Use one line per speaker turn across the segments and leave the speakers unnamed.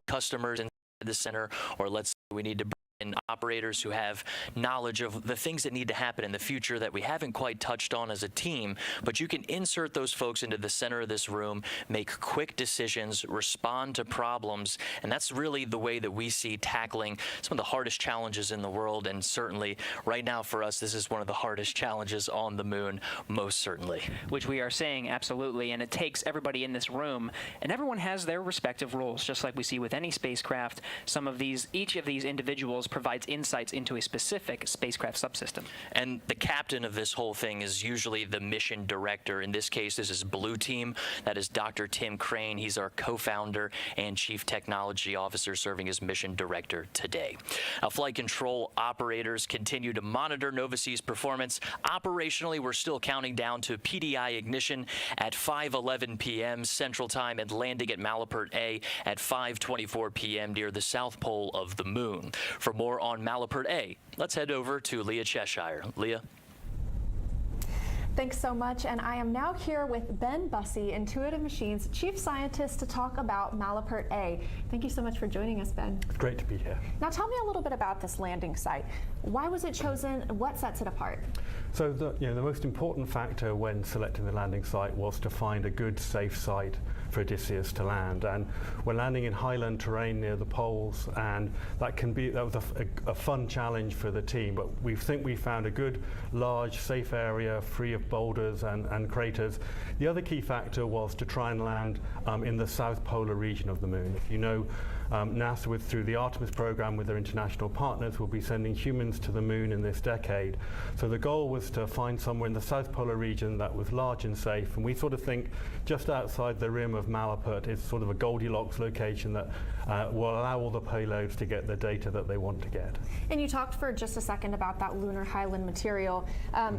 customers in the center, or let's say we need to bring in operators who have knowledge of the things that need to happen in the future that we haven't quite touched on as a team, but you can insert those folks into the center of this room, make quick decisions, respond to problems, and that's really the way that we see tackling some of the hardest challenges in the world, and certainly right now for us, this is one of the hardest challenges on the moon, most certainly.
Which we are saying absolutely, and it takes everybody in this room, and everyone has their respective roles, just like we see with any spacecraft. Each of these individuals provides insights into a specific spacecraft subsystem. And
the captain of this whole thing is usually the mission director. In this case, this is Blue Team. That is Dr. Tim Crane. He's our co-founder and chief technology officer, serving as mission director today. Flight control operators continue to monitor Nova-C's performance. Operationally, we're still counting down to PDI ignition at 5:11 p.m. Central Time and landing at Malapert A at 5:24 p.m. near the south pole of the moon. For more on Malapert A, let's head over to Leah Cheshire. Leah?
Thanks so much, and I am now here with Ben Bussey, Intuitive Machines Chief Scientist, to talk about Malapert A. Thank you so much for joining us, Ben.
It's great to be here.
Now tell me a little bit about this landing site. Why was it chosen? What sets it apart?
So the most important factor when selecting the landing site was to find a good, safe site for Odysseus to land. And we're landing in highland terrain near the poles, and that was a fun challenge for the team. But we think we found a good, large, safe area free of boulders and craters. The other key factor was to try and land in the south polar region of the moon. If you know, NASA, through the Artemis program with their international partners, will be sending humans to the moon in this decade. So the goal was to find somewhere in the south polar region that was large and safe, and we sort of think just outside the rim of Malapert is sort of a Goldilocks location that will allow all the payloads to get the data that they want to get.
And you talked for just a second about that lunar highland material.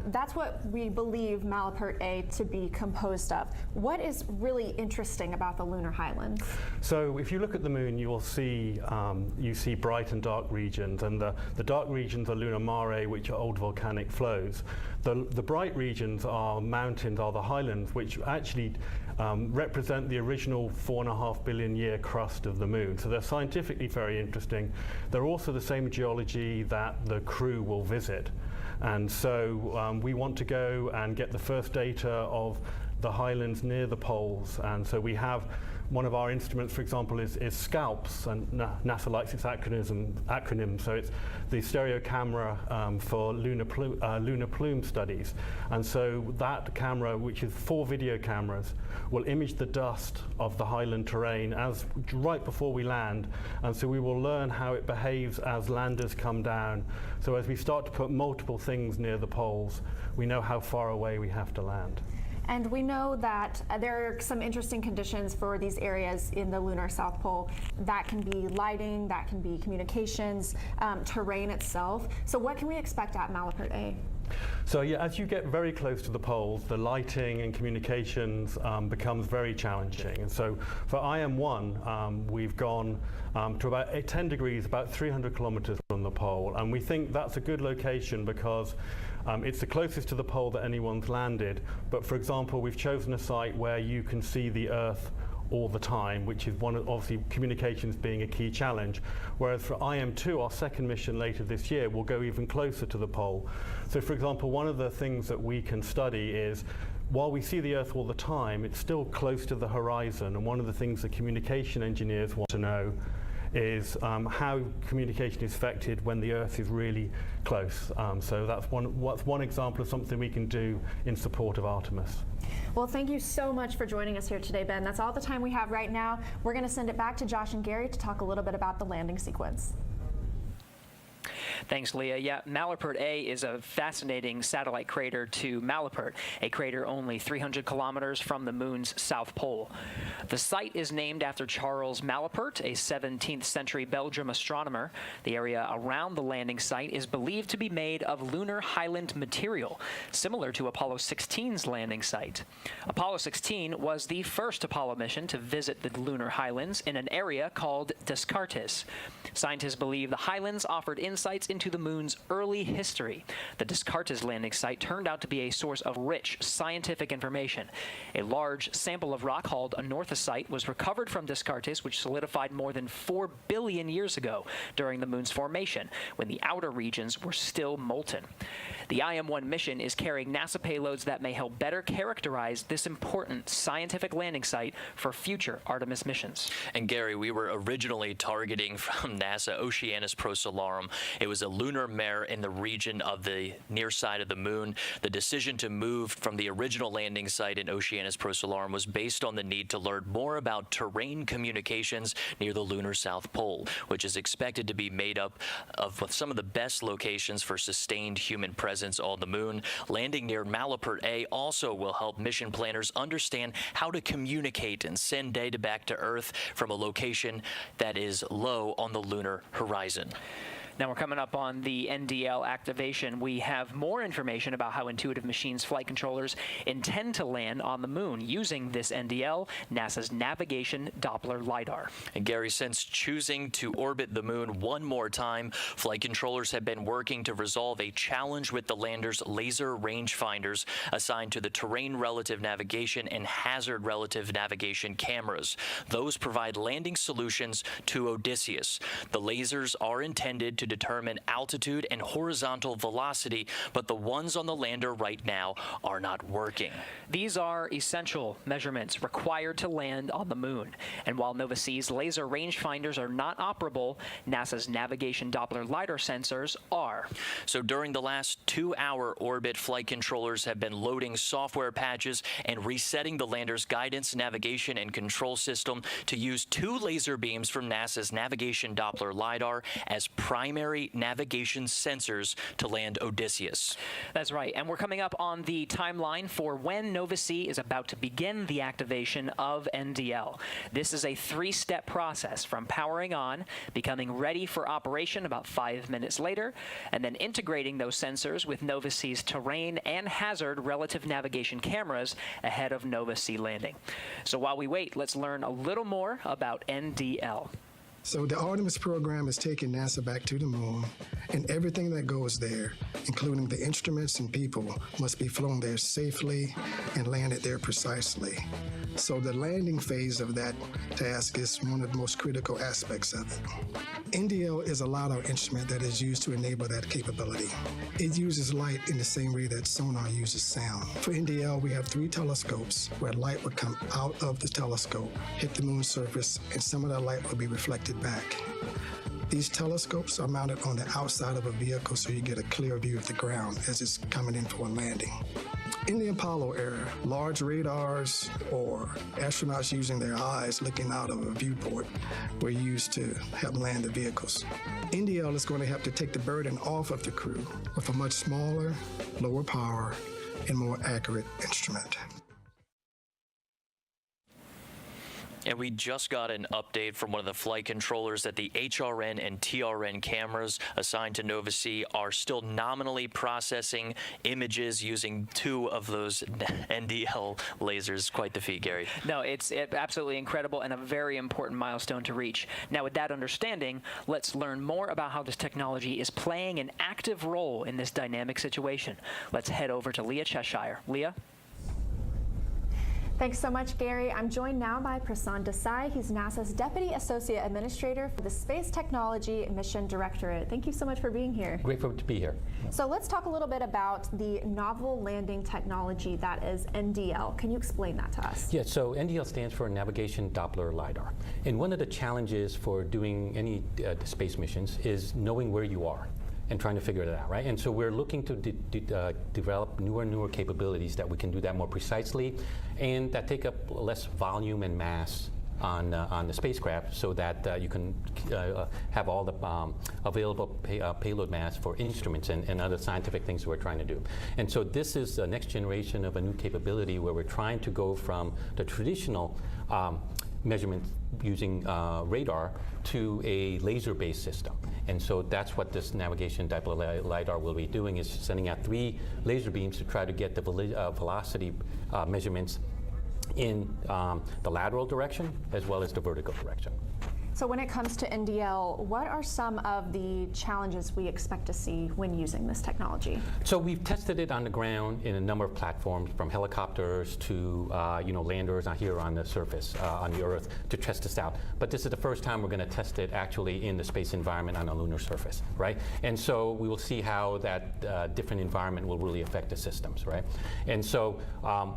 That's what we believe Malapert A to be composed of. What is really interesting about the lunar highlands?
So if you look at the moon, you see bright and dark regions, and the dark regions are lunar mare, which are old volcanic flows. The bright regions are mountains, are the highlands, which actually represent the original 4.5 billion year crust of the moon. So they're scientifically very interesting. They're also the same geology that the crew will visit. And so we want to go and get the first data of the highlands near the poles. And so we have one of our instruments, for example, is SCALPS, and NASA likes its acronym. So it's the stereo camera for lunar plume studies. And so that camera, which is 4 video cameras, will image the dust of the highland terrain right before we land. And so we will learn how it behaves as landers come down. So as we start to put multiple things near the poles, we know how far away we have to land.
And we know that there are some interesting conditions for these areas in the lunar South Pole. That can be lighting, that can be communications, terrain itself. So what can we expect at Malapert A?
So yeah, as you get very close to the poles, the lighting and communications becomes very challenging. And so for IM-1, we've gone to about 10 degrees, about 300 kilometers from the pole. And we think that's a good location because it's the closest to the pole that anyone's landed. But for example, we've chosen a site where you can see the Earth all the time, which is obviously communications being a key challenge. Whereas for IM-2, our second mission later this year, will go even closer to the pole. So for example, one of the things that we can study is, while we see the Earth all the time, it's still close to the horizon. And one of the things that communication engineers want to know is how communication is affected when the Earth is really close. So that's one example of something we can do in support of Artemis.
Well, thank you so much for joining us here today, Ben. That's all the time we have right now. We're going to send it back to Josh and Gary to talk a little bit about the landing sequence.
Thanks, Leah. Yeah, Malapert A is a fascinating satellite crater to Malapert, a crater only 300 kilometers from the moon's south pole. The site is named after Charles Malapert, a 17th century Belgium astronomer. The area around the landing site is believed to be made of lunar highland material, similar to Apollo 16's landing site. Apollo 16 was the first Apollo mission to visit the lunar highlands in an area called Descartes. Scientists believe the highlands offered insights into into the moon's early history. The Descartes landing site turned out to be a source of rich scientific information. A large sample of rock called anorthosite was recovered from Descartes, which solidified more than 4 billion years ago during the moon's formation, when the outer regions were still molten. The IM-1 mission is carrying NASA payloads that may help better characterize this important scientific landing site for future Artemis missions.
And Gary, we were originally targeting from NASA Oceanus Procellarum. It was a lunar mare in the region of the near side of the moon. The decision to move from the original landing site in Oceanus Procellarum was based on the need to learn more about terrain communications near the lunar South Pole, which is expected to be made up of some of the best locations for sustained human presence on the moon. Landing near Malapert A also will help mission planners understand how to communicate and send data back to Earth from a location that is low on the lunar horizon.
Now we're coming up on the NDL activation. We have more information about how Intuitive Machines flight controllers intend to land on the moon using this NDL, NASA's Navigation Doppler LiDAR.
And Gary, since choosing to orbit the moon one more time, flight controllers have been working to resolve a challenge with the lander's laser rangefinders assigned to the terrain relative navigation and hazard relative navigation cameras. Those provide landing solutions to Odysseus. The lasers are intended to determine altitude and horizontal velocity, but the ones on the lander right now are not working.
These are essential measurements required to land on the moon. And while Nova-C's laser rangefinders are not operable, NASA's Navigation Doppler LiDAR sensors are.
So during the last 2-hour orbit, flight controllers have been loading software patches and resetting the lander's guidance, navigation, and control system to use 2 laser beams from NASA's Navigation Doppler LiDAR as primary navigation sensors to land Odysseus.
That's right, and we're coming up on the timeline for when Nova-C is about to begin the activation of NDL. This is a 3-step process, from powering on, becoming ready for operation about 5 minutes later, and then integrating those sensors with Nova-C's terrain and hazard relative navigation cameras ahead of Nova-C landing. So while we wait, let's learn a little more about NDL.
So the Artemis program is taking NASA back to the moon, and everything that goes there, including the instruments and people, must be flown there safely and landed there precisely. So the landing phase of that task is one of the most critical aspects of it. NDL is a LiDAR instrument that is used to enable that capability. It uses light in the same way that sonar uses sound. For NDL, we have 3 telescopes where light would come out of the telescope, hit the moon's surface, and some of that light will be reflected back. These telescopes are mounted on the outside of a vehicle so you get a clear view of the ground as it's coming in for a landing. In the Apollo era, large radars or astronauts using their eyes looking out of a viewport were used to help land the vehicles. NDL is going to have to take the burden off of the crew with a much smaller, lower power, and more accurate instrument.
And we just got an update from one of the flight controllers that the HRN and TRN cameras assigned to Nova-C are still nominally processing images using 2 of those NDL lasers. Quite the feat, Gary.
No, it's absolutely incredible and a very important milestone to reach. Now, with that understanding, let's learn more about how this technology is playing an active role in this dynamic situation. Let's head over to Leah Cheshire. Leah?
Thanks so much, Gary. I'm joined now by Prasad Desai. He's NASA's Deputy Associate Administrator for the Space Technology Mission Directorate. Thank you so much for being here.
Grateful to be here.
So let's talk a little bit about the novel landing technology that is NDL. Can you explain that to us?
Yeah, so NDL stands for Navigation Doppler LiDAR. And one of the challenges for doing any space missions is knowing where you are and trying to figure it out, right? And so we're looking to develop newer capabilities that we can do that more precisely and that take up less volume and mass on the spacecraft so that you can have all the available payload mass for instruments and other scientific things we're trying to do. And so this is the next generation of a new capability where we're trying to go from the traditional measurements using radar to a laser-based system. And so that's what this Navigation Doppler LiDAR will be doing, is sending out 3 laser beams to try to get the velocity measurements in the lateral direction as well as the vertical direction.
So when it comes to NDL, what are some of the challenges we expect to see when using this technology?
So we've tested it on the ground in a number of platforms, from helicopters to landers out here on the surface, on the Earth, to test this out. But this is the first time we're going to test it actually in the space environment on a lunar surface, right? And so we will see how that different environment will really affect the systems, right? And so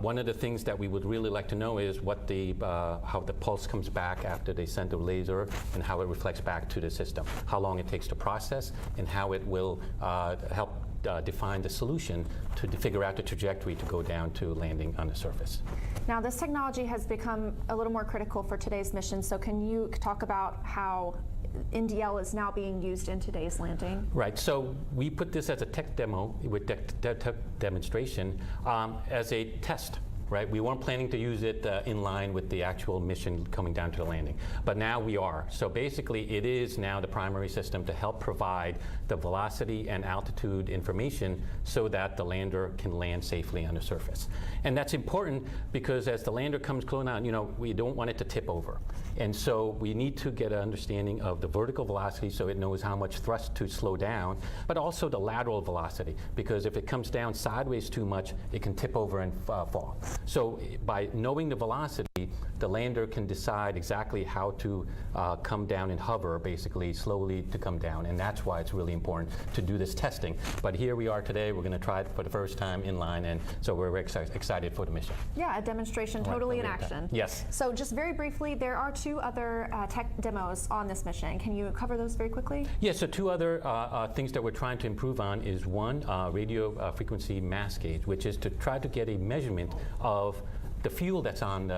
one of the things that we would really like to know is what how the pulse comes back after they send the laser, and how it reflects back to the system, how long it takes to process, and how it will help define the solution to figure out the trajectory to go down to landing on the surface.
Now, this technology has become a little more critical for today's mission, so can you talk about how NDL is now being used in today's landing?
Right, so we put this as a tech demo with tech demonstration as a test. Right? We weren't planning to use it in line with the actual mission coming down to the landing, but now we are. So basically it is now the primary system to help provide the velocity and altitude information so that the lander can land safely on the surface. And that's important because as the lander comes close down, we don't want it to tip over. And so we need to get an understanding of the vertical velocity so it knows how much thrust to slow down, but also the lateral velocity, because if it comes down sideways too much, it can tip over and fall. So by knowing the velocity, the lander can decide exactly how to come down and hover, basically slowly to come down. And that's why it's really important to do this testing. But here we are today. We're going to try it for the first time in line, and so we're excited for the mission.
Yeah, a demonstration totally in action.
Yes.
So just very briefly, there are 2 other tech demos on this mission. Can you cover those very quickly?
Yeah, so 2 other things that we're trying to improve on is one, radio frequency mass gauge, which is to try to get a measurement of the fuel that's on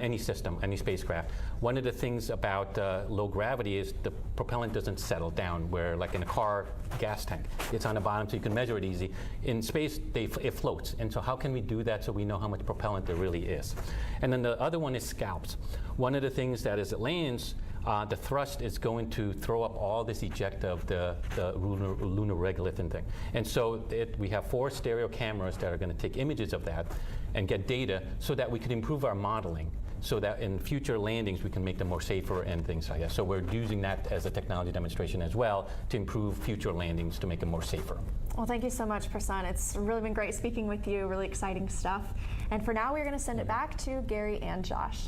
any system, any spacecraft. One of the things about low gravity is the propellant doesn't settle down, where like in a car gas tank, it's on the bottom so you can measure it easy. In space, it floats. And so how can we do that so we know how much propellant there really is? And then the other one is scalps. One of the things that as it lands, the thrust is going to throw up all this eject of the lunar regolith thing. And so we have 4 stereo cameras that are going to take images of that and get data so that we can improve our modeling, so that in future landings we can make them more safer and things like that. So we're using that as a technology demonstration as well to improve future landings to make them more safer.
Well, thank you so much, Prasanth. It's really been great speaking with you, really exciting stuff. And for now, we're going to send it back to Gary and Josh.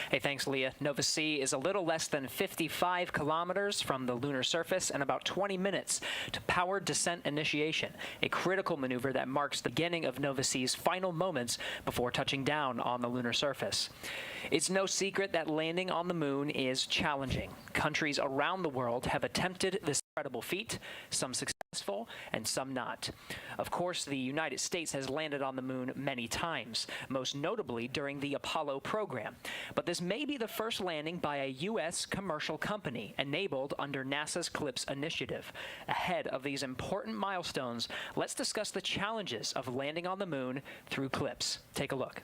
Hey, thanks, Leah. Nova C is a little less than 55 kilometers from the lunar surface and about 20 minutes to powered descent initiation, a critical maneuver that marks the beginning of Nova C's final moments before touching down on the lunar surface. It's no secret that landing on the moon is challenging. Countries around the world have attempted this incredible feat, some successful and some not. Of course, the United States has landed on the moon many times, most notably during the Apollo program. But this may be the first landing by a U.S. commercial company enabled under NASA's CLPS initiative. Ahead of these important milestones, let's discuss the challenges of landing on the moon through CLPS. Take a look.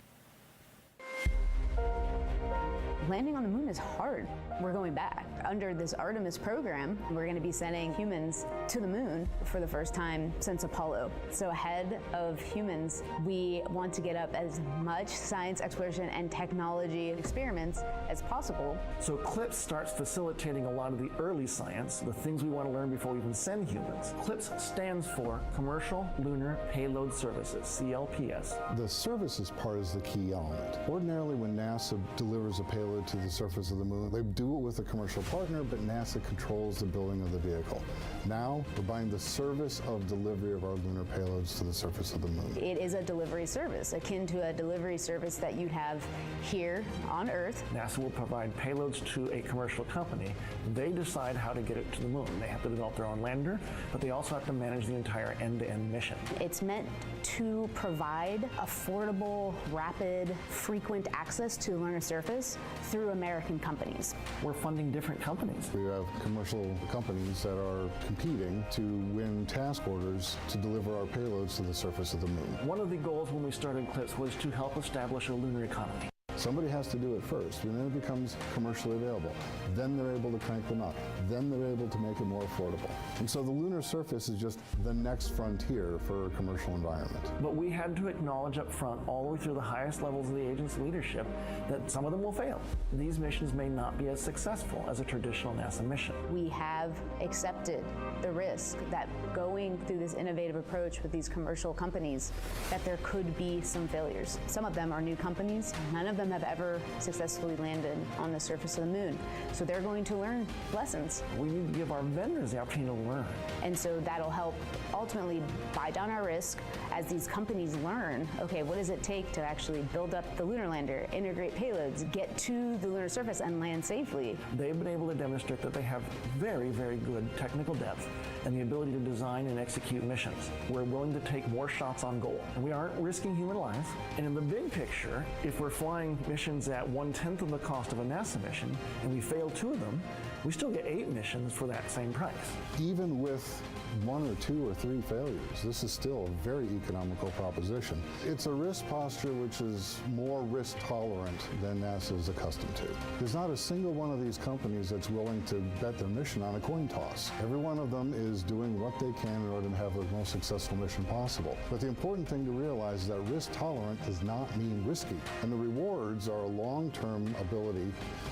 Landing on the moon is hard. We're going back. Under this Artemis program, we're going to be sending humans to the moon for the first time since Apollo. So ahead of humans, we want to get up as much science exploration and technology experiments as possible.
So CLPS starts facilitating a lot of the early science, the things we want to learn before we even send humans. CLPS stands for Commercial Lunar Payload Services, CLPS.
The services part is the key element. Ordinarily, when NASA delivers a payload to the surface of the moon, they do it with a commercial partner, but NASA controls the building of the vehicle. Now, we're buying the service of delivery of our lunar payloads to the surface of the moon.
It is a delivery service, akin to a delivery service that you'd have here on Earth.
NASA will provide payloads to a commercial company. They decide how to get it to the moon. They have to develop their own lander, but they also have to manage the entire end-to-end mission.
It's meant to provide affordable, rapid, frequent access to the lunar surface through American companies.
We're funding different companies.
We have commercial companies that are competing to win task orders to deliver our payloads to the surface of the moon.
One of the goals when we started CLPS was to help establish a lunar economy.
Somebody has to do it first, and then it becomes commercially available. Then they're able to crank them up. Then they're able to make it more affordable. And so the lunar surface is just the next frontier for a commercial environment.
But we had to acknowledge up front, all the way through the highest levels of the agency leadership, that some of them will fail. These missions may not be as successful as a traditional NASA mission.
We have accepted the risk that going through this innovative approach with these commercial companies, that there could be some failures. Some of them are new companies. None of them have ever successfully landed on the surface of the moon. So they're going to learn lessons.
We need to give our vendors the opportunity to learn.
And so that'll help ultimately buy down our risk as these companies learn, okay, what does it take to actually build up the lunar lander, integrate payloads, get to the lunar surface and land safely.
They've been able to demonstrate that they have very, very good technical depth and the ability to design and execute missions. We're willing to take more shots on goal, and we aren't risking human life. And in the big picture, if we're flying missions at 1/10 of the cost of a NASA mission, and we fail 2 of them, we still get 8 missions for that same price.
Even with 1 or 2 or 3 failures, this is still a very economical proposition. It's a risk posture which is more risk tolerant than NASA is accustomed to. There's not a single one of these companies that's willing to bet their mission on a coin toss. Every one of them is doing what they can in order to have the most successful mission possible. But the important thing to realize is that risk tolerant does not mean risky. And the rewards are a long-term ability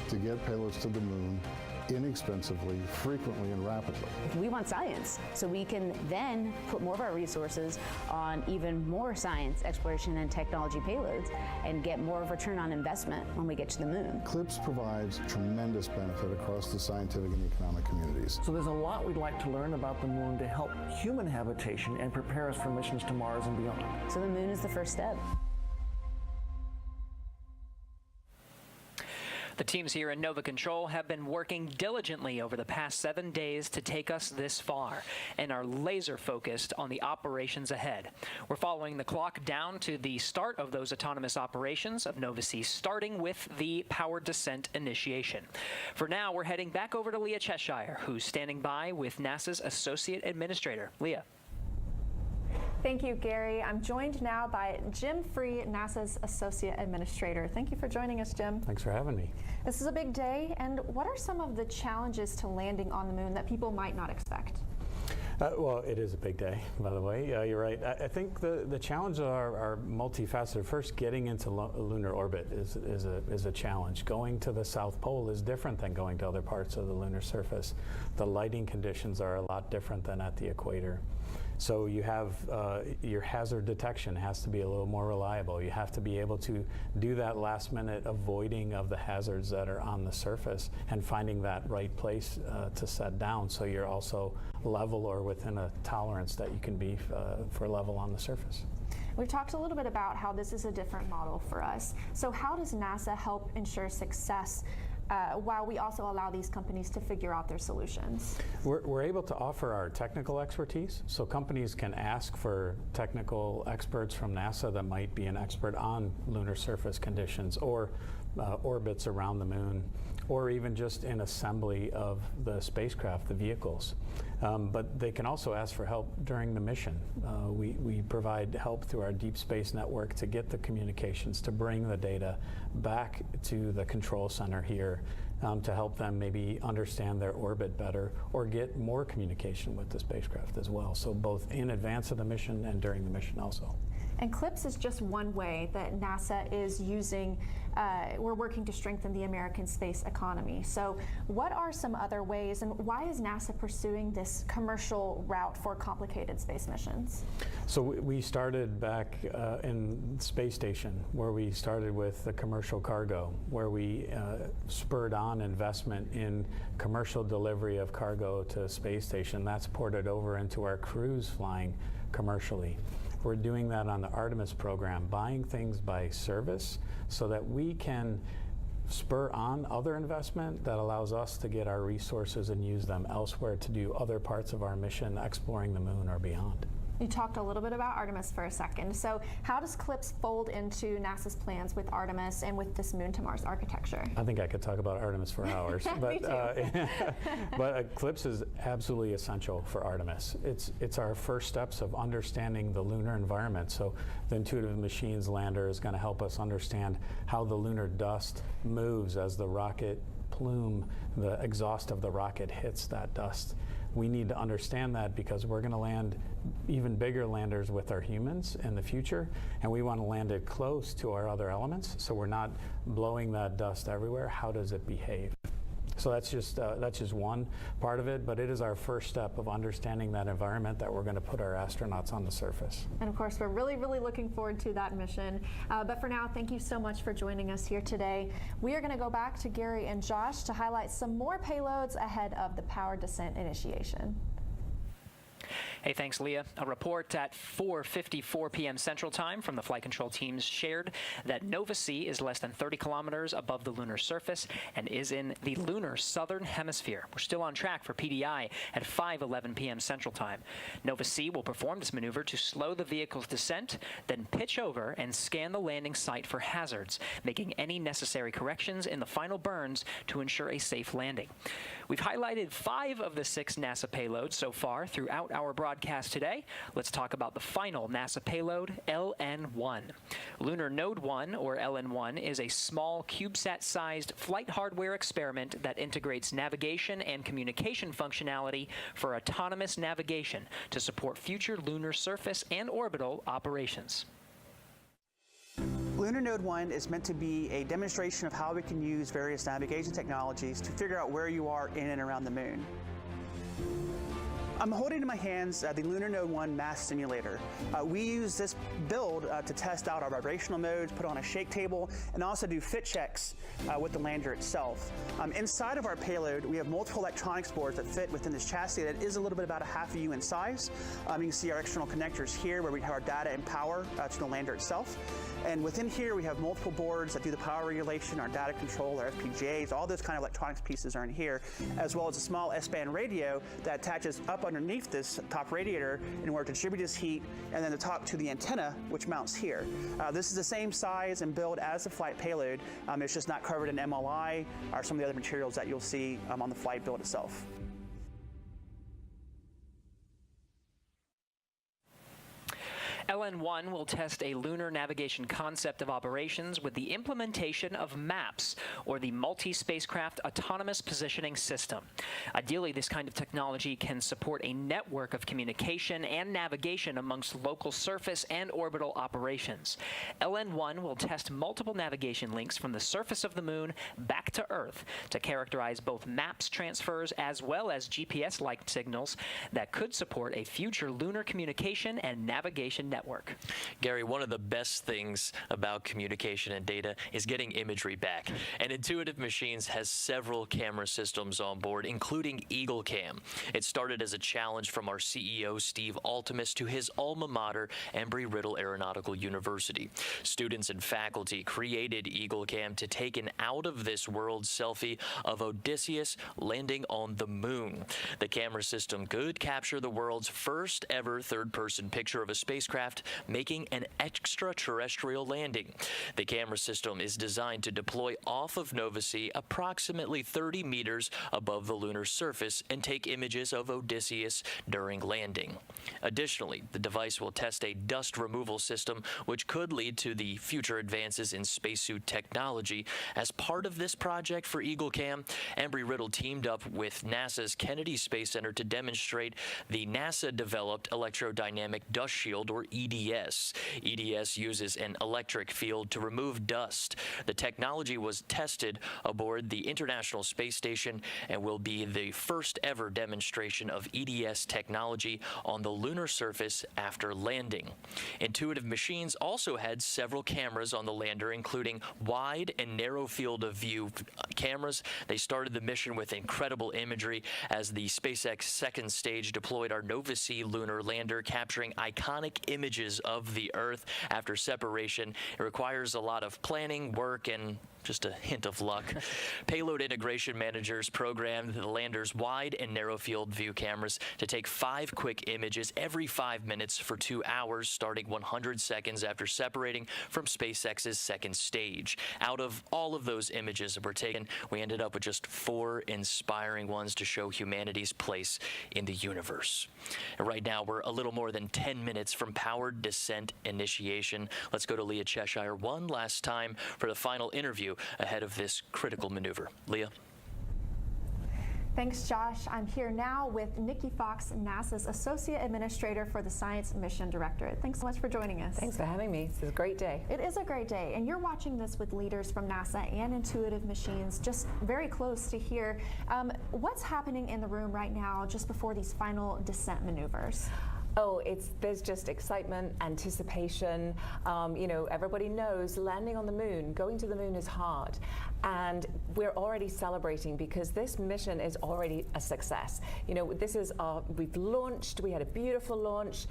to get payloads to the moon inexpensively, frequently, and rapidly.
We want science, so we can then put more of our resources on even more science, exploration, and technology payloads and get more of a return on investment when we get to the moon.
CLPS provides tremendous benefit across the scientific and economic communities.
So there's a lot we'd like to learn about the moon to help human habitation and prepare us for missions to Mars and beyond.
So the moon is the first step.
The teams here in Nova Control have been working diligently over the past 7 days to take us this far and are laser focused on the operations ahead. We're following the clock down to the start of those autonomous operations of Nova-C, starting with the powered descent initiation. For now, we're heading back over to Leah Cheshire, who's standing by with NASA's Associate Administrator. Leah.
Thank you, Gary. I'm joined now by Jim Free, NASA's Associate Administrator. Thank you for joining us, Jim.
Thanks for having me.
This is a big day, and what are some of the challenges to landing on the moon that people might not expect?
Well, it is a big day, by the way. You're right. I think the challenges are multifaceted. First, getting into lunar orbit is a challenge. Going to the South Pole is different than going to other parts of the lunar surface. The lighting conditions are a lot different than at the equator. So you have your hazard detection has to be a little more reliable. You have to be able to do that last minute avoiding of the hazards that are on the surface and finding that right place to set down, so you're also level or within a tolerance that you can be for level on the surface.
We've talked a little bit about how this is a different model for us. So how does NASA help ensure success while we also allow these companies to figure out their solutions?
We're able to offer our technical expertise, so companies can ask for technical experts from NASA that might be an expert on lunar surface conditions or orbits around the moon, or even just in assembly of the spacecraft, the vehicles. But they can also ask for help during the mission. We provide help through our deep space network to get the communications, to bring the data back to the control center here, to help them maybe understand their orbit better or get more communication with the spacecraft as well. So both in advance of the mission and during the mission also.
And CLPS is just one way that NASA is using, we're working to strengthen the American space economy. So what are some other ways, and why is NASA pursuing this commercial route for complicated space missions?
So we started back in space station, where we started with the commercial cargo, where we spurred on investment in commercial delivery of cargo to space station. That's ported over into our crews flying commercially. We're doing that on the Artemis program, buying things by service so that we can spur on other investment that allows us to get our resources and use them elsewhere to do other parts of our mission, exploring the moon or beyond.
You talked a little bit about Artemis for a second. So how does CLIPS fold into NASA's plans with Artemis and with this Moon to Mars architecture?
I think I could talk about Artemis for hours, but CLIPS is absolutely essential for Artemis. It's our first steps of understanding the lunar environment. So the Intuitive Machines lander is going to help us understand how the lunar dust moves as the rocket plume, the exhaust of the rocket hits that dust. We need to understand that because we're going to land even bigger landers with our humans in the future, and we want to land it close to our other elements so we're not blowing that dust everywhere. How does it behave? So that's just one part of it, but it is our first step of understanding that environment that we're going to put our astronauts on the surface.
And of course, we're really, really looking forward to that mission. But for now, thank you so much for joining us here today. We are going to go back to Gary and Josh to highlight some more payloads ahead of the powered descent initiation.
Hey, thanks, Leah. A report at 4:54 p.m. Central Time from the flight control teams shared that Nova C is less than 30 kilometers above the lunar surface and is in the lunar southern hemisphere. We're still on track for PDI at 5:11 p.m. Central Time. Nova C will perform this maneuver to slow the vehicle's descent, then pitch over and scan the landing site for hazards, making any necessary corrections in the final burns to ensure a safe landing. We've highlighted 5 of the 6 NASA payloads so far throughout our broadcast today. Let's talk about the final NASA payload, LN-1. Lunar Node 1, or LN-1, is a small CubeSat-sized flight hardware experiment that integrates navigation and communication functionality for autonomous navigation to support future lunar surface and orbital operations.
Lunar Node 1 is meant to be a demonstration of how we can use various navigation technologies to figure out where you are in and around the moon. I'm holding in my hands the Lunar Node 1 mass simulator. We use this build to test out our vibrational modes, put on a shake table, and also do fit checks with the lander itself. Inside of our payload, we have multiple electronics boards that fit within this chassis that is a little bit about a half a U in size. You can see our external connectors here where we have our data and power to the lander itself. And within here, we have multiple boards that do the power regulation, our data control, our FPGAs, all those kind of electronics pieces are in here, as well as a small S-band radio that attaches up underneath this top radiator in order to distribute this heat, and then to talk to the antenna, which mounts here. This is the same size and build as the flight payload. It's just not covered in MLI or some of the other materials that you'll see on the flight build itself.
LN-1 will test a lunar navigation concept of operations with the implementation of MAPS, or the Multi-Spacecraft Autonomous Positioning System. Ideally, this kind of technology can support a network of communication and navigation amongst local surface and orbital operations. LN-1 will test multiple navigation links from the surface of the Moon back to Earth to characterize both MAPS transfers as well as GPS-like signals that could support a future lunar communication and navigation network.
Gary, one of the best things about communication and data is getting imagery back. And Intuitive Machines has several camera systems on board, including EagleCam. It started as a challenge from our CEO, Steve Altemus, to his alma mater, Embry-Riddle Aeronautical University. Students and faculty created EagleCam to take an out-of-this-world selfie of Odysseus landing on the moon. The camera system could capture the world's first ever third-person picture of a spacecraft making an extraterrestrial landing. The camera system is designed to deploy off of Nova C approximately 30 meters above the lunar surface and take images of Odysseus during landing. Additionally, the device will test a dust removal system which could lead to the future advances in spacesuit technology. As part of this project for EagleCam, Embry-Riddle teamed up with NASA's Kennedy Space Center to demonstrate the NASA-developed electrodynamic dust shield, or EDS. EDS uses an electric field to remove dust. The technology was tested aboard the International Space Station and will be the first ever demonstration of EDS technology on the lunar surface after landing. Intuitive Machines also had several cameras on the lander, including wide and narrow field of view cameras. They started the mission with incredible imagery as the SpaceX second stage deployed our Nova C lunar lander, capturing iconic images of the Earth after separation. It requires a lot of planning, work, and just a hint of luck. Payload Integration Managers programmed the lander's wide and narrow field view cameras to take 5 quick images every 5 minutes for 2 hours, starting 100 seconds after separating from SpaceX's second stage. Out of all of those images that were taken, we ended up with just 4 inspiring ones to show humanity's place in the universe. And right now, we're a little more than 10 minutes from powered descent initiation. Let's go to Leah Cheshire one last time for the final interview ahead of this critical maneuver. Leah.
Thanks, Josh. I'm here now with Nikki Fox, NASA's Associate Administrator for the Science Mission Directorate. Thanks so much for joining us.
Thanks for having me. This is a great day.
It is a great day, and you're watching this with leaders from NASA and Intuitive Machines, just very close to here. What's happening in the room right now just before these final descent maneuvers?
Oh, there's just excitement, anticipation. Everybody knows landing on the moon, going to the moon is hard. And we're already celebrating because this mission is already a success. We've launched, we had a beautiful launch.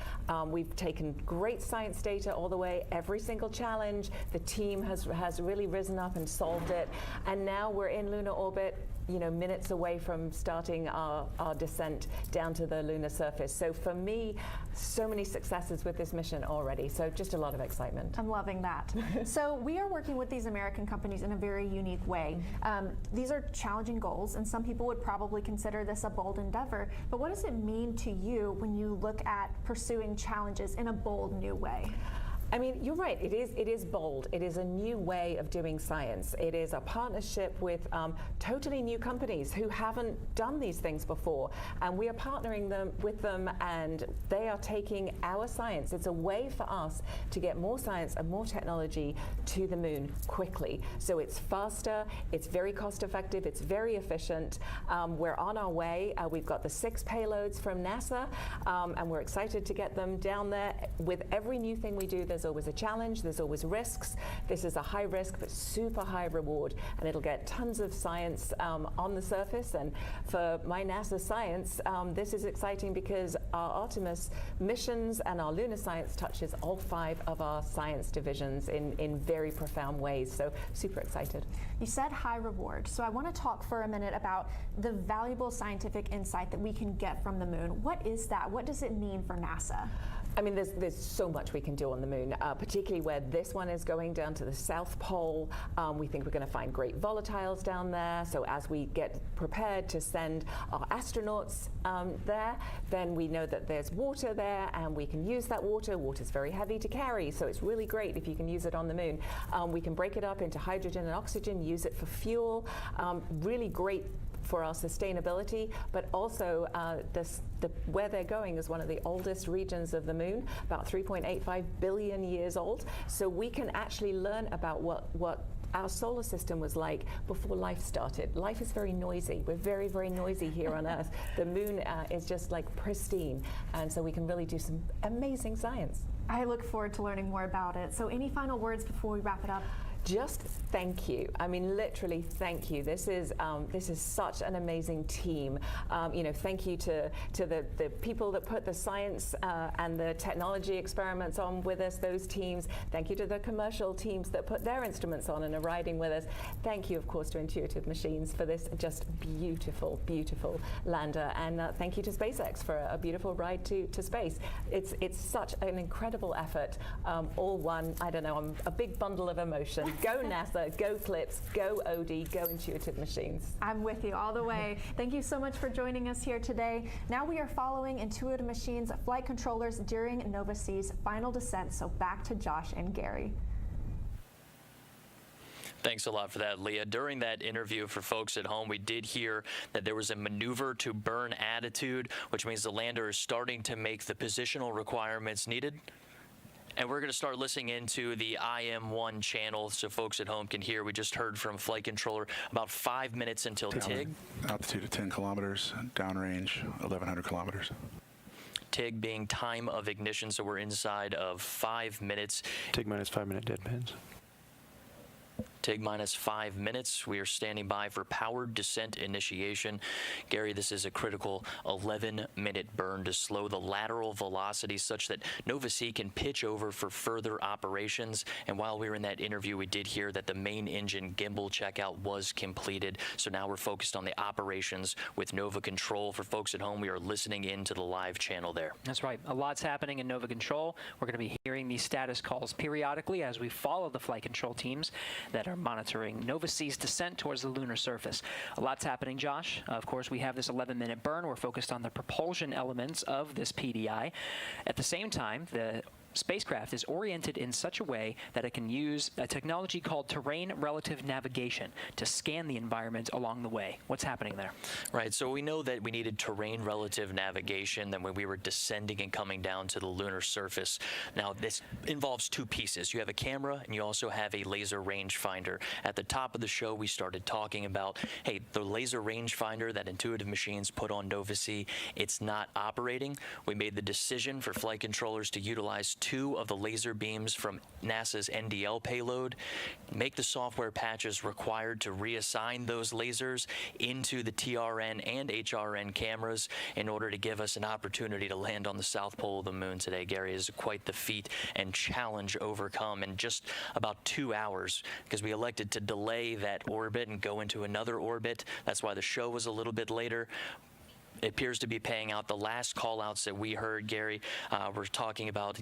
We've taken great science data all the way, every single challenge. The team has really risen up and solved it. And now we're in lunar orbit, minutes away from starting our descent down to the lunar surface. So for me, so many successes with this mission already. So just a lot of excitement.
I'm loving that. So we are working with these American companies in a very unique way. These are challenging goals, and some people would probably consider this a bold endeavor. But what does it mean to you when you look at pursuing challenges in a bold new way?
I mean, you're right. It is bold. It is a new way of doing science. It is a partnership with totally new companies who haven't done these things before, and we are partnering with them, and they are taking our science. It's a way for us to get more science and more technology to the moon quickly. So it's faster. It's very cost-effective. It's very efficient. We're on our way. We've got the 6 payloads from NASA, and we're excited to get them down there. With every new thing we do, there's always a challenge, there's always risks. This is a high risk but super high reward, and it'll get tons of science on the surface. And for my NASA science, this is exciting because our Artemis missions and our lunar science touches all 5 of our science divisions in very profound ways. So super excited.
You said high reward, so I want to talk for a minute about the valuable scientific insight that we can get from the moon. What is that? What does it mean for NASA?
I mean, there's so much we can do on the moon, particularly where this one is going down to the South Pole. We think we're going to find great volatiles down there. So as we get prepared to send our astronauts there, then we know that there's water there, and we can use that water. Water's very heavy to carry, so it's really great if you can use it on the moon. We can break it up into hydrogen and oxygen, use it for fuel. Really great for our sustainability, but also where they're going is one of the oldest regions of the moon, about 3.85 billion years old. So we can actually learn about what our solar system was like before life started. Life is very noisy. We're very, very noisy here on Earth. The moon is just like pristine, and so we can really do some amazing science.
I look forward to learning more about it. So any final words before we wrap it up?
Just thank you. I mean, literally, thank you. This is such an amazing team. Thank you to the people that put the science and the technology experiments on with us, those teams. Thank you to the commercial teams that put their instruments on and are riding with us. Thank you, of course, to Intuitive Machines for this just beautiful, beautiful lander. And thank you to SpaceX for a beautiful ride to space. It's such an incredible effort. All one, I don't know, I'm a big bundle of emotion. Go NASA, go Clips, go OD, go Intuitive Machines.
I'm with you all the way. Thank you so much for joining us here today. Now we are following Intuitive Machines flight controllers during Nova-C's final descent. So back to Josh and Gary.
Thanks a lot for that, Leah. During that interview for folks at home, we did hear that there was a maneuver to burn attitude, which means the lander is starting to make the positional requirements needed. And we're going to start listening into the IM-1 channel so folks at home can hear. We just heard from flight controller about 5 minutes until TIG.
Altitude of 10 kilometers, downrange 1,100 kilometers.
TIG being time of ignition, so we're inside of 5 minutes.
TIG minus 5 minute dead pins.
TIG minus 5 minutes. We are standing by for powered descent initiation. Gary, this is a critical 11-minute burn to slow the lateral velocity such that Nova-C can pitch over for further operations. And while we were in that interview, we did hear that the main engine gimbal checkout was completed. So now we're focused on the operations with Nova Control. For folks at home, we are listening in to the live channel there.
That's right. A lot's happening in Nova Control. We're going to be hearing these status calls periodically as we follow the flight control teams that are monitoring Nova-C's descent towards the lunar surface. A lot's happening, Josh. Of course, we have this 11-minute burn. We're focused on the propulsion elements of this PDI. At the same time, the spacecraft is oriented in such a way that it can use a technology called terrain relative navigation to scan the environment along the way. What's happening there?
Right, so we know that we needed terrain relative navigation then when we were descending and coming down to the lunar surface. Now, this involves two pieces. You have a camera and you also have a laser rangefinder. At the top of the show, we started talking about, hey, the laser rangefinder that Intuitive Machines put on Nova-C, it's not operating. We made the decision for flight controllers to utilize 2 of the laser beams from NASA's NDL payload, make the software patches required to reassign those lasers into the TRN and HRN cameras in order to give us an opportunity to land on the south pole of the moon today. Gary, is quite the feat and challenge overcome in just about 2 hours because we elected to delay that orbit and go into another orbit. That's why the show was a little bit later. It appears to be paying out. The last call-outs that we heard, Gary, we're talking about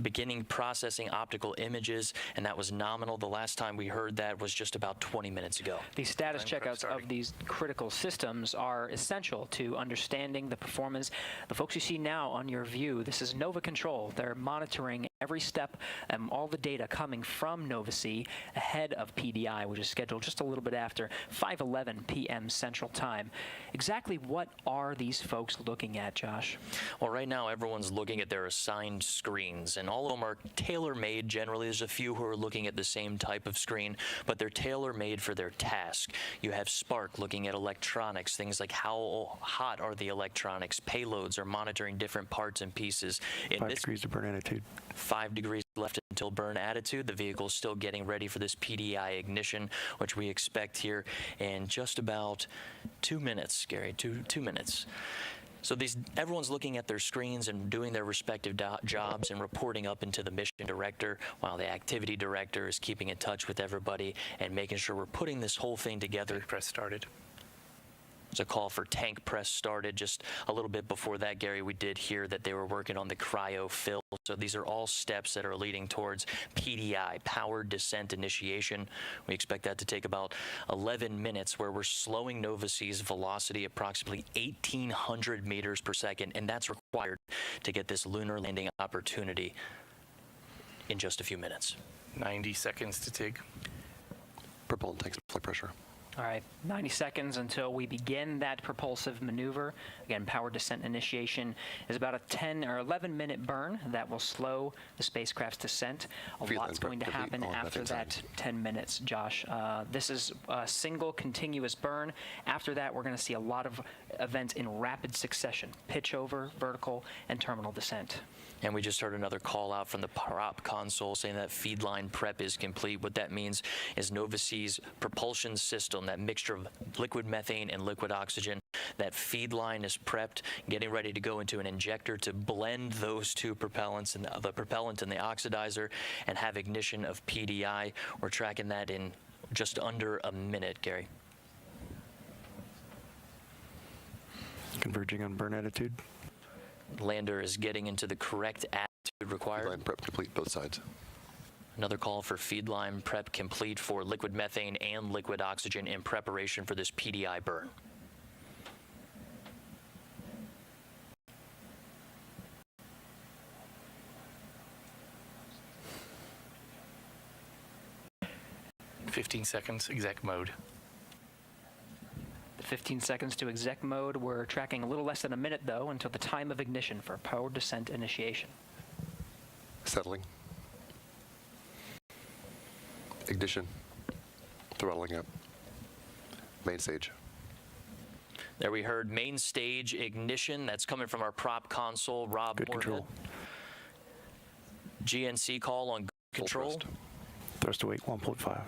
beginning processing optical images, and that was nominal. The last time we heard that was just about 20 minutes ago.
The status checkouts of these critical systems are essential to understanding the performance. The folks you see now on your view, this is Nova Control. They're monitoring every step and all the data coming from Nova-C ahead of PDI, which is scheduled just a little bit after 5:11 p.m. Central Time. Exactly what are these folks looking at, Josh?
Well, right now everyone's looking at their assigned screens, and all of them are tailor-made. Generally, there's a few who are looking at the same type of screen, but they're tailor-made for their task. You have Spark looking at electronics, things like how hot are the electronics. Payloads are monitoring different parts and pieces.
5 degrees to burn attitude.
5 degrees left until burn attitude. The vehicle is still getting ready for this PDI ignition, which we expect here in just about 2 minutes, Gary, two minutes. So everyone's looking at their screens and doing their respective jobs and reporting up into the mission director, while the activity director is keeping in touch with everybody and making sure we're putting this whole thing together.
Press started.
There's a call for tank press started. Just a little bit before that, Gary, we did hear that they were working on the cryo fill. So these are all steps that are leading towards PDI, powered descent initiation. We expect that to take about 11 minutes, where we're slowing Nova-C's velocity approximately 1,800 meters per second, and that's required to get this lunar landing opportunity in just a few minutes.
90 seconds to TIG.
Propellant tanks flight pressure.
All right, 90 seconds until we begin that propulsive maneuver. Again, powered descent initiation is about a 10 or 11-minute burn that will slow the spacecraft's descent. A lot's going to happen after that 10 minutes, Josh. This is a single continuous burn. After that, we're going to see a lot of events in rapid succession: pitch over, vertical, and terminal descent.
And we just heard another call out from the prop console saying that feed line prep is complete. What that means is Nova-C's propulsion system, that mixture of liquid methane and liquid oxygen, that feed line is prepped, getting ready to go into an injector to blend those two propellants, and the propellant and the oxidizer, and have ignition of PDI. We're tracking that in just under a minute, Gary.
Converging on burn attitude.
Lander is getting into the correct attitude required.
Feed line prep complete, both sides.
Another call for feed line prep complete for liquid methane and liquid oxygen in preparation for this PDI burn.
$15 seconds, exec mode.
15 seconds to exec mode. We're tracking a little less than a minute, though, until the time of ignition for powered descent initiation.
Settling. Ignition. Throttling up. Main stage.
There we heard main stage ignition. That's coming from our prop console, Rob
Good
Moorhead.
control.
GNC call on control.
Thrust.
Thrust awake 1.5.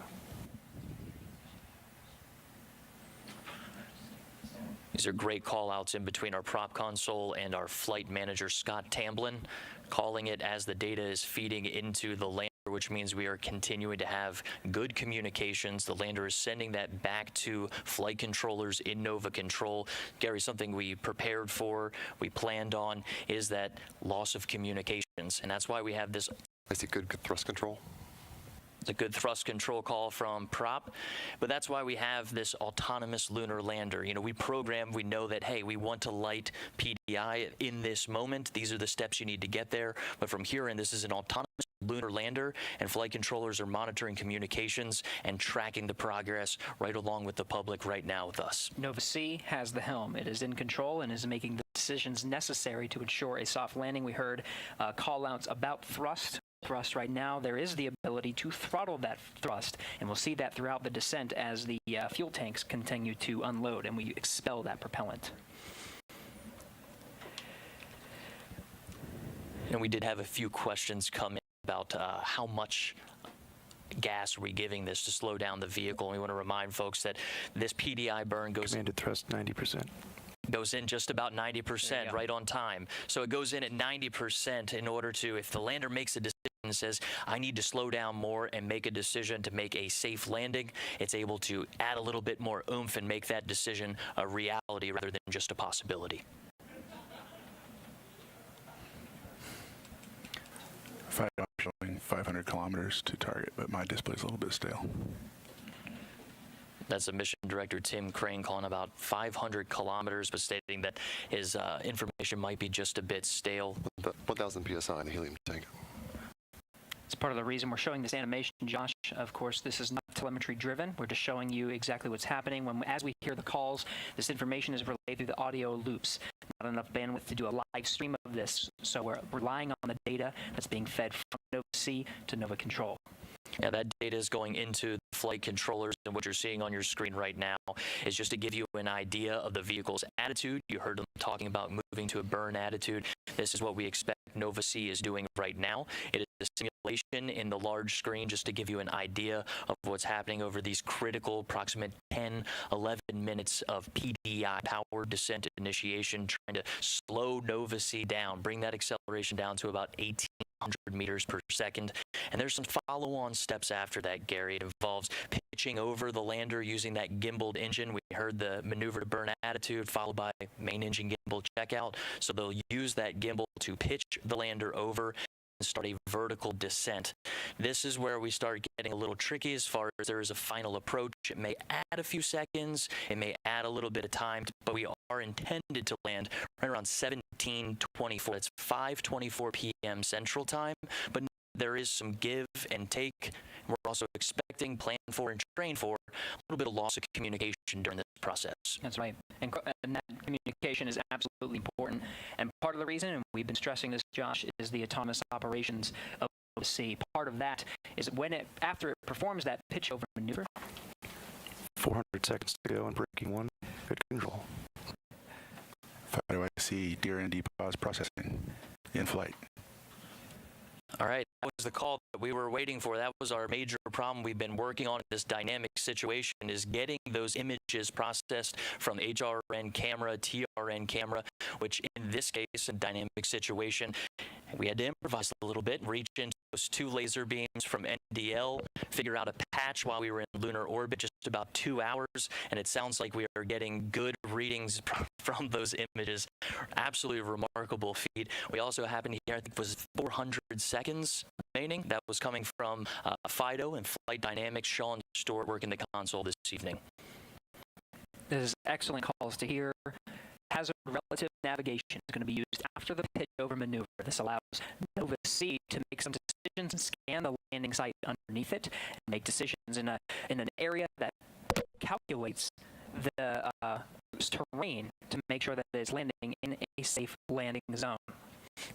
These are great call-outs in between our prop console and our flight manager, Scott Tamblin, calling it as the data is feeding into the lander, which means we are continuing to have good communications. The lander is sending that back to flight controllers in Nova Control. Gary, something we prepared for, we planned on, is that loss of communications, and that's why we have this.
I see good thrust control.
It's a good thrust control call from prop, but that's why we have this autonomous lunar lander. You know, we know that, hey, we want to light PDI in this moment. These are the steps you need to get there. But from here in, this is an autonomous lunar lander, and flight controllers are monitoring communications and tracking the progress right along with the public right now with us.
Nova C has the helm. It is in control and is making the decisions necessary to ensure a soft landing. We heard call-outs about thrust. Right now, there is the ability to throttle that thrust, and we'll see that throughout the descent as the fuel tanks continue to unload and we expel that propellant.
And we did have a few questions come in about how much gas are we giving this to slow down the vehicle. And we want to remind folks that this PDI burn goes
Commanded thrust 90%.
Goes in just about 90%, right on time. So it goes in at 90% in order to, if the lander makes a decision and says, I need to slow down more and make a decision to make a safe landing, it's able to add a little bit more oomph and make that decision a reality rather than just a possibility.
Showing 500 kilometers to target, but my display's a little bit stale.
That's the mission director, Tim Crane, calling about 500 kilometers, but stating that his information might be just a bit stale.
1,000 psi in a helium tank.
It's part of the reason we're showing this animation, Josh. Of course, this is not telemetry driven. We're just showing you exactly what's happening. As we hear the calls, this information is relayed through the audio loops. Not enough bandwidth to do a live stream of this, so we're relying on the data that's being fed from Nova C to Nova Control.
Yeah, that data is going into the flight controllers, and what you're seeing on your screen right now is just to give you an idea of the vehicle's attitude. You heard them talking about moving to a burn attitude. This is what we expect Nova C is doing right now. It is a simulation in the large screen just to give you an idea of what's happening over these critical approximate 10, 11 minutes of PDI, power descent initiation, trying to slow Nova C down, bring that acceleration down to about 1,800 meters per second. And there's some follow-on steps after that, Gary. It involves pitching over the lander using that gimbaled engine. We heard the maneuver to burn attitude followed by main engine gimbal checkout. So they'll use that gimbal to pitch the lander over and start a vertical descent. This is where we start getting a little tricky as far as there is a final approach. It may add a few seconds, it may add a little bit of time, but we are intended to land right around 17:24. That's 5:24 p.m. Central Time, but there is some give and take. We're also expecting, plan for, and train for a little bit of loss of communication during this process.
That's right. And that communication is absolutely important. And part of the reason, and we've been stressing this, Josh, is the autonomous operations of Nova C. Part of that is after it performs that pitch over maneuver.
400 seconds to go and braking one. Good control. 5 DRND pause processing in flight.
All right, that was the call that we were waiting for. That was our major problem we've been working on in this dynamic situation, is getting those images processed from HRN camera, TRN camera, which in this case, a dynamic situation, we had to improvise a little bit, reach into those two laser beams from NDL, figure out a patch while we were in lunar orbit, just about 2 hours, and it sounds like we are getting good readings from those images. Absolutely remarkable feat. We also happened to hear, I think it was 400 seconds remaining. That was coming from FIDO and Flight Dynamics. Sean Stewart working the console this evening.
This is excellent calls to hear. Hazard relative navigation is going to be used after the pitch over maneuver. This allows Nova C to make some decisions and scan the landing site underneath it and make decisions in an area that calculates the terrain to make sure that it is landing in a safe landing zone.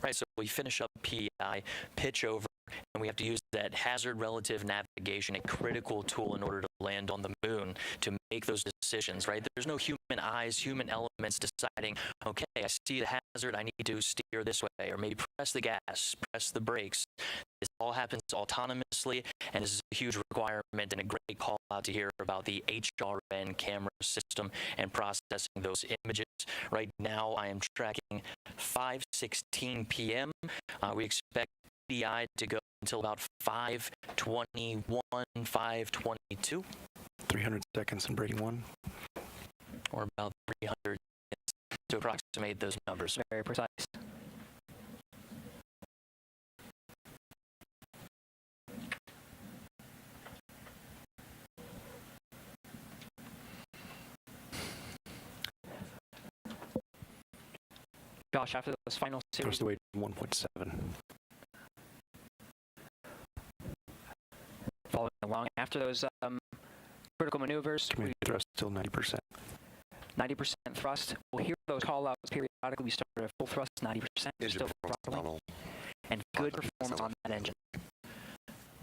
Right, so we finish up PI, pitch over, and we have to use that hazard relative navigation, a critical tool in order to land on the moon, to make those decisions, right? There's no human eyes, human elements deciding, okay, I see the hazard, I need to steer this way, or maybe press the gas, press the brakes. This all happens autonomously, and this is a huge requirement and a great call out to hear about the HRN camera system and processing those images. Right now, I am tracking 5:16 p.m. We expect PDI to go until about 5:21, 5:22.
300 seconds in breaking one.
Or about 300 seconds to approximate those numbers.
Very precise. Josh, after those final series,
Thrust weight 1.7.
following along, after those critical maneuvers,
Community thrust still 90%.
90% thrust. We'll hear those call-outs periodically. We started at full thrust, 90%.
Engine
Still throttling. And good performance on that engine.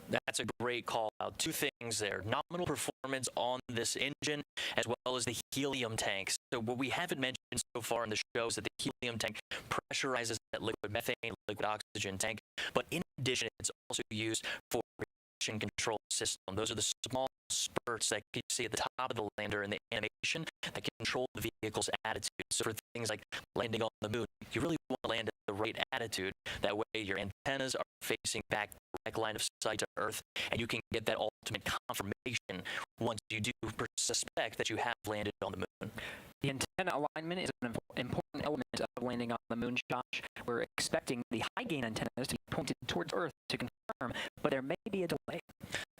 That's a great call out. Two things there. Nominal performance on this engine, as well as the helium tanks. So what we haven't mentioned so far in the show is that the helium tank pressurizes that liquid methane, liquid oxygen tank. But in addition, it's also used for reaction control system. Those are the small spurts that you see at the top of the lander in the animation that control the vehicle's attitude. So for things like landing on the moon, you really want to land at the right attitude. That way your antennas are facing back direct line of sight to Earth, and you can get that ultimate confirmation once you do suspect that you have landed on the moon.
The antenna alignment is an important element of landing on the moon, Josh. We're expecting the high-gain antennas to be pointed towards Earth to confirm, but there may be a delay.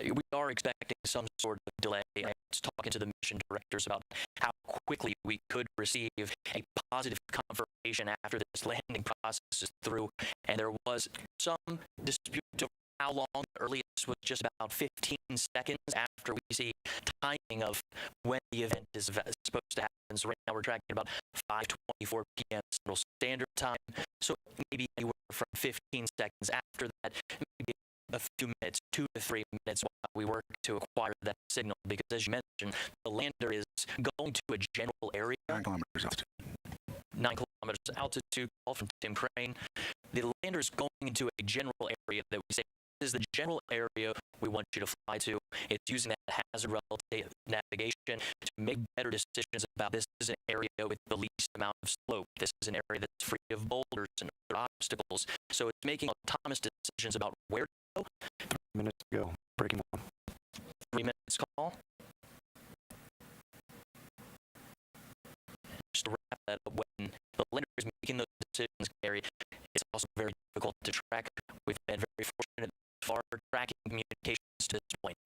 We are expecting some sort of delay. I was talking to the mission directors about how quickly we could receive a positive confirmation after this landing process is through, and there was some dispute over how long. The earliest was just about 15 seconds after we see timing of when the event is supposed to happen. So right now we're tracking about 5:24 p.m. Central Standard Time. So maybe anywhere from 15 seconds after that, maybe a few minutes, 2 to 3 minutes while we work to acquire that signal. Because as you mentioned, the lander is going to a general area.
9 kilometers altitude.
9 kilometers altitude, call from Tim Crane. The lander is going into a general area that we say is the general area we want you to fly to. It's using that hazard relative navigation to make better decisions about this is an area with the least amount of slope. This is an area that's free of boulders and other obstacles. So it's making autonomous decisions about where to go.
3 minutes to go. Breaking one.
3 minutes call. Just to wrap that up, when the lander is making those decisions, Gary, it's also very difficult to track. We've been very fortunate for tracking communications to this point.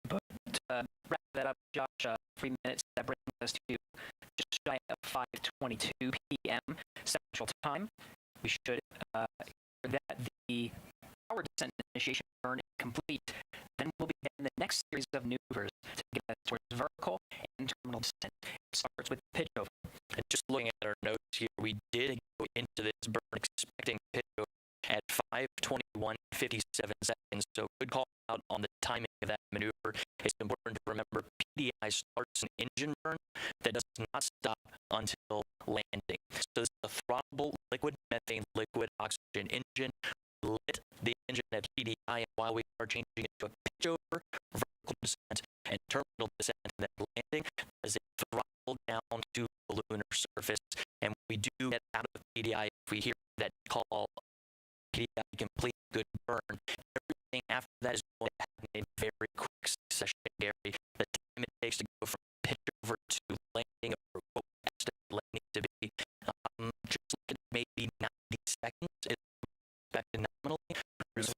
But to wrap that up, Josh, 3 minutes, that brings us to just shy of 5:22 p.m. Central Time. We should hear that the power descent initiation burn is complete. Then we'll begin the next series of maneuvers to get us towards vertical and terminal descent. It starts with pitch over.
And just looking at our notes here, we did go into this burn expecting pitch over at 5:21:57 seconds. So good call out on the timing of that maneuver. It's important to remember PDI starts an engine burn that does not stop until landing. So this is a throttleable liquid methane, liquid oxygen engine. We lit the engine at PDI, and while we are changing it to a pitch over, vertical descent, and terminal descent, and then landing, as it throttled down to the lunar surface. And we do get out of PDI if we hear that call, PDI complete, good burn. Everything after that is going to happen in very quick succession, Gary. The time it takes to go from pitch over to landing, or what we estimate landing to be, just look at maybe 90 seconds. It's expected nominally. There's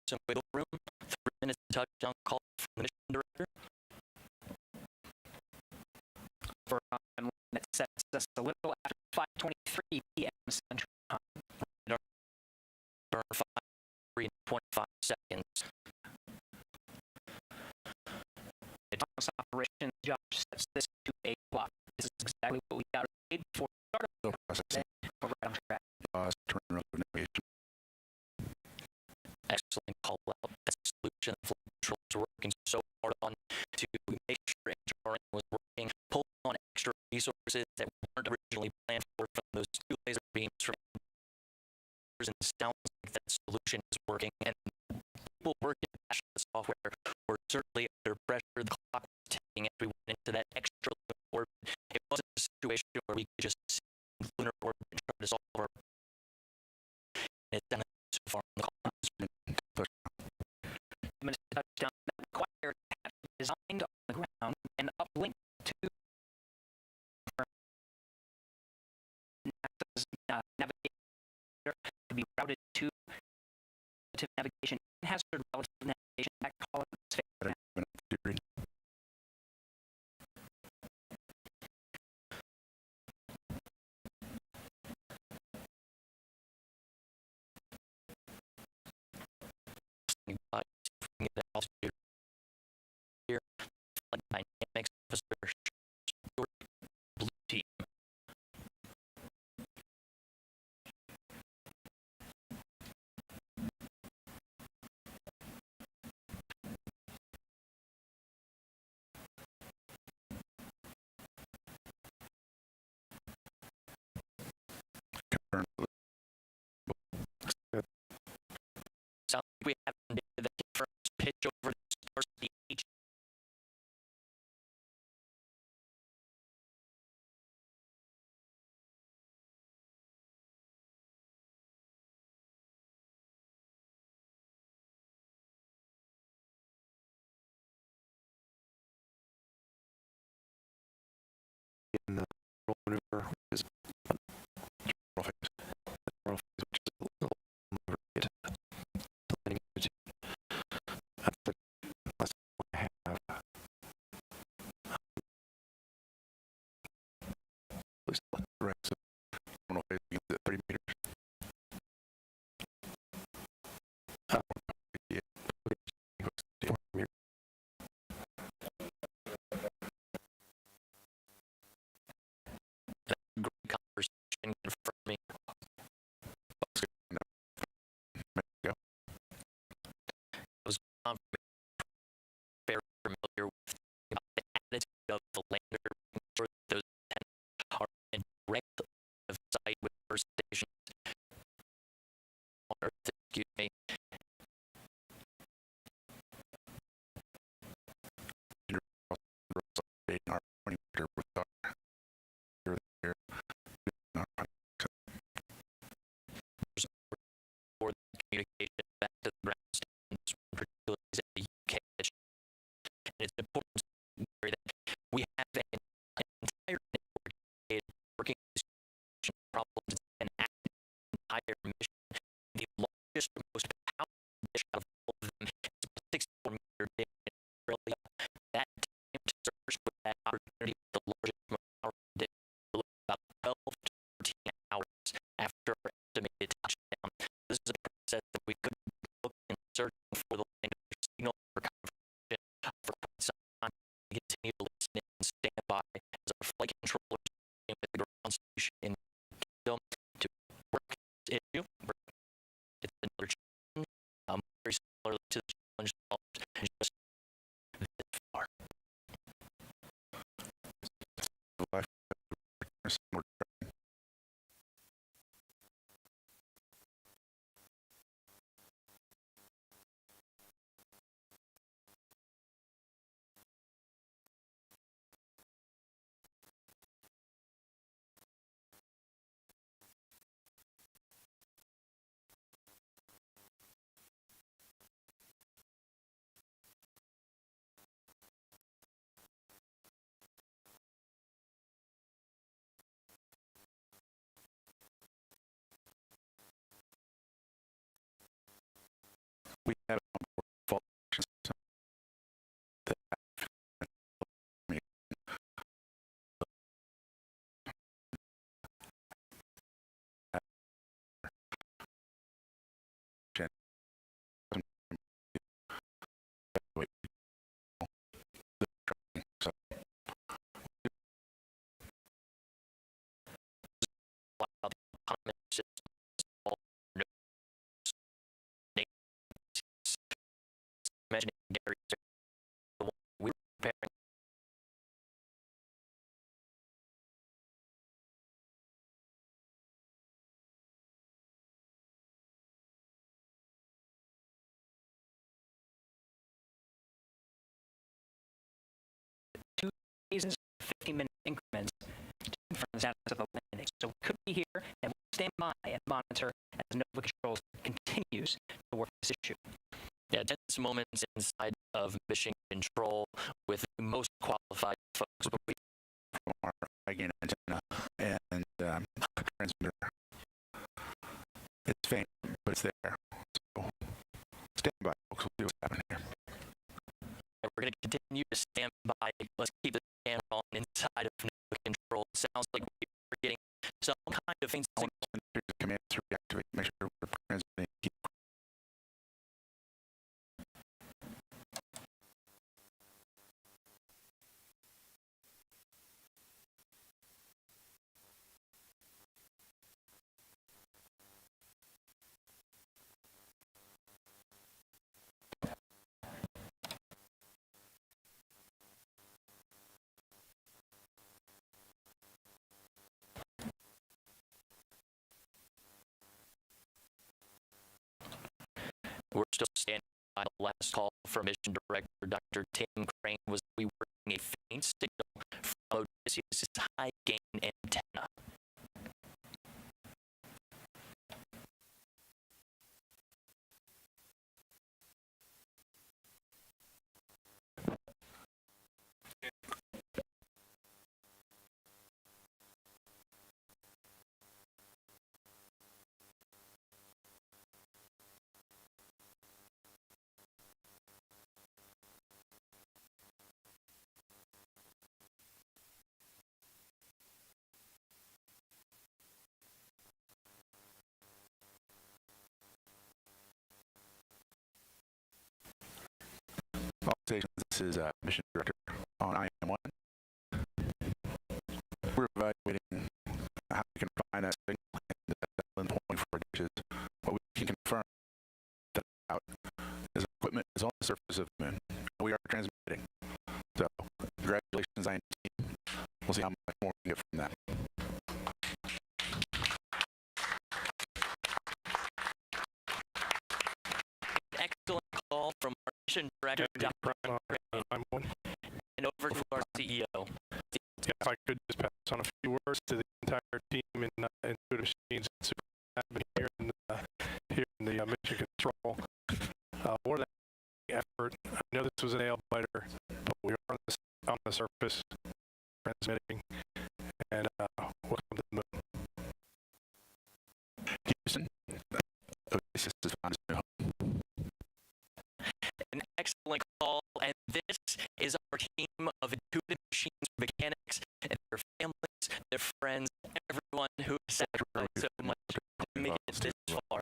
some wiggle room. 3 minutes touchdown call from the mission director.
For that sets us a little after 5:23 p.m. Central Time.
Burn 5, 3, and 25 seconds.
Autonomous operations, Josh, sets this to a clock. This is exactly what we got paid for.
Still processing.
We're right on track.
Turn around navigation.
Excellent call out. That solution that Flight Control was working so hard on to make sure HRN was working, pulling on extra resources that weren't originally planned for from those 2 laser beams from and sounds like that solution is working. And people working in the software were certainly under pressure. The clock was ticking as we went into that extra lunar orbit. It wasn't a situation where we could just sit in lunar orbit and try to solve our problem. It's done so far on the clock. Touchdown that required to have designed on the ground and uplinked to NASA's navigator to be routed to relative navigation and hazard relative navigation that column is favored. Here, flight dynamics officer, blue team. Sounds like we have data that confirms pitch over the star stage.
In the maneuver is which is a little overrated. The landing that's the last one I have. At least the rest of the phase is at 30 meters.
Great conversation confirming. I was very familiar with the attitude of the lander, making sure that those antennas are in direct line of sight with Earth stations on Earth. Excuse me. For the communication back to the ground stations, particularly at the UK. And it's important to remember that we have an entire network working this problems and active entire mission. The largest, most powerful dish out of all of them is a 64-meter dish in Australia. That time to search for that opportunity with the largest, most powerful dish will about 12 to 14 hours after our estimated touchdown. This is a process that we could look and searching for the lander's signal for confirmation for quite some time. We continue to listen and stand by as our flight controllers with the ground station in Kingdom to work this issue. It's another challenge, very similar to the challenge solved just this far.
We have fault system that
phases of 15-minute increments to confirm the status of the landing. So we could be here and we'll stand by and monitor as Nova Controls continues to work this issue.
Yeah, tense moments inside of mission control with the most qualified folks. But we
from our high-gain antenna and transmitter. It's faint, but it's there. So stand by, folks. We'll see what's happening here.
And we're going to continue to stand by. Let's keep the camera on inside of Nova Control. It sounds like we're getting some kind of faint signal.
Command to reactivate. Make sure we're transmitting.
We're still standing by. The last call from Mission Director Dr. Tim Crane was we were getting a faint signal from Odysseus' high-gain antenna.
All stations, this is Mission Director on IM-1. We're evaluating how we can find that signal and point for dishes. What we can confirm that out is equipment is on the surface of the moon. We are transmitting. So, congratulations, IM team. We'll see how much more we can get from that.
Excellent call from our Mission Director, Dr. Crane, and over to our CEO.
Yeah, if I could just pass on a few words to the entire team in Intuitive Machines. It's super happening here in the mission control. More than effort. I know this was a nail biter, but we are on the surface transmitting, and welcome to the moon.
Houston, Odysseus has found his new home.
An excellent call, and this is our team of Intuitive Machines mechanics and their families, their friends, everyone who has sacrificed so much to make it this far.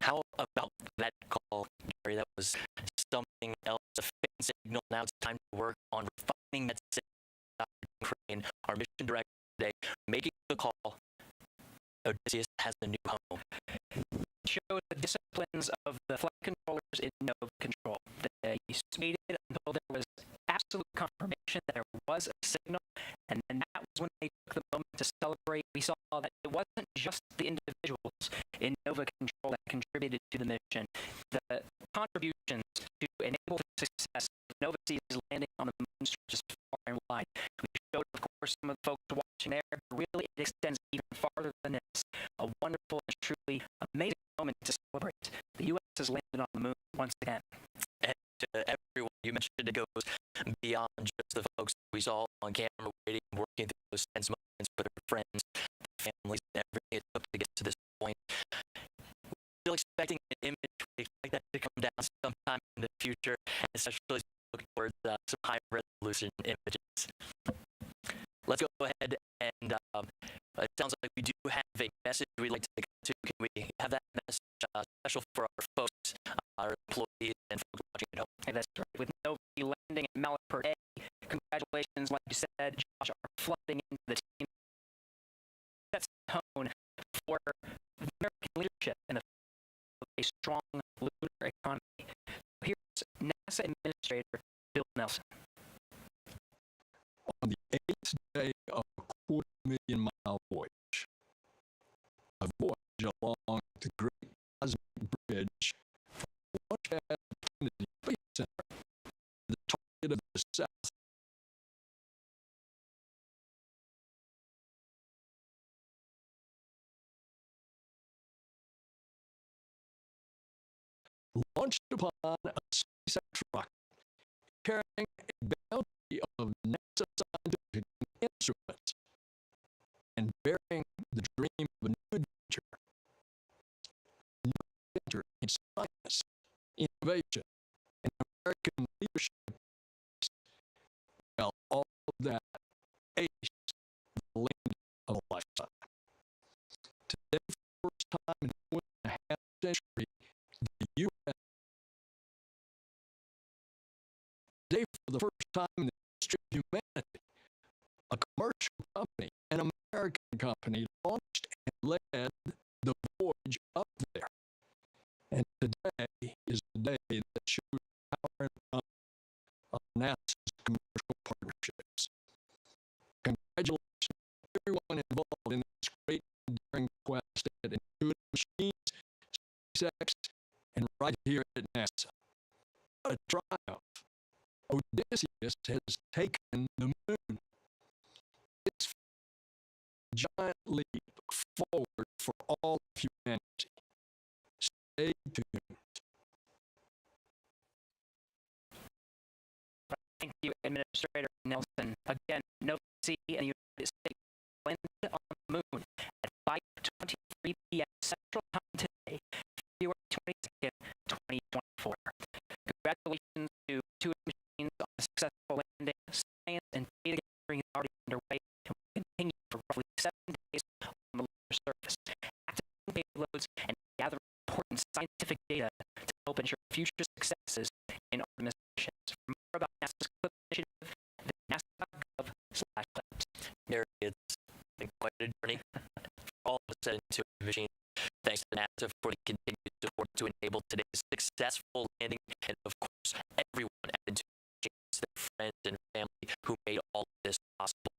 How about that call, Gary? That was something else, a faint signal. Now it's time to work on refining that signal. Dr. Crane, our mission director today, making the call. Odysseus has a new home.
Show the disciplines of the flight controllers in Nova Control. They waited until there was absolute confirmation that there was a signal, and then that was when they took the moment to celebrate. We saw that it wasn't just the individuals in Nova Control that contributed to the mission. The contributions to enable the success of Nova C's landing on the moon stretches far and wide. We showed, of course, some of the folks watching there, but really it extends even farther than this. A wonderful and truly amazing moment to celebrate. The U.S. has landed on the moon once again.
And to everyone, you mentioned it goes beyond just the folks we saw on camera waiting, working through those tense moments for their friends, their families, and everything it took to get to this point. We're still expecting an image. We expect that to come down sometime in the future, especially as we look towards some high-resolution images. Let's go ahead and it sounds like we do have a message we'd like to get to. Can we have that message special for our folks, our employees, and folks watching at home?
And that's right. With Nova landing at Malapert A, congratulations, like you said, Josh, are flooding into the team. That's the tone for American leadership and a strong lunar economy. Here's NASA NASA Administrator Bill Nelson.
On the 8th day of a 250,000-mile voyage, a voyage along the Great Cosmic Bridge from the launch pad at the Kennedy Space Center to the target of the South launched upon a SpaceX rocket carrying a bounty of NASA scientific instruments and bearing the dream of a new adventure in science, innovation, and American leadership. Well, all of that aced the landing of a lifetime. Today, for the first time in more than a half century, the U.S. Today, for the first time in the history of humanity, a commercial company, an American company, launched and led the voyage up there. And today is the day that shows the power and promise of NASA's commercial partnerships. Congratulations to everyone involved in this great and daring quest at Intuitive Machines, SpaceX, and right here at NASA. What a triumph! Odysseus has taken the moon. It's a giant leap forward for all of humanity. Stay tuned.
Thank you, Administrator Nelson. Again, no sea in the United States landed on the moon at 5:23 p.m. Central Time today, February 22nd, 2024. Congratulations to Intuitive Machines on a successful landing. Science and data gathering is already underway and will continue for roughly 7 days on the lunar surface, activating payloads and gathering important scientific data to help ensure future successes in Artemis missions. For more about NASA's CLIP initiative, visit nasa.gov/CLIPS.
Mary, it's been quite a journey for all of us at Intuitive Machines. Thanks to NASA for the continued support to enable today's successful landing, and of course, everyone at Intuitive Machines, their friends and family who made all of this possible.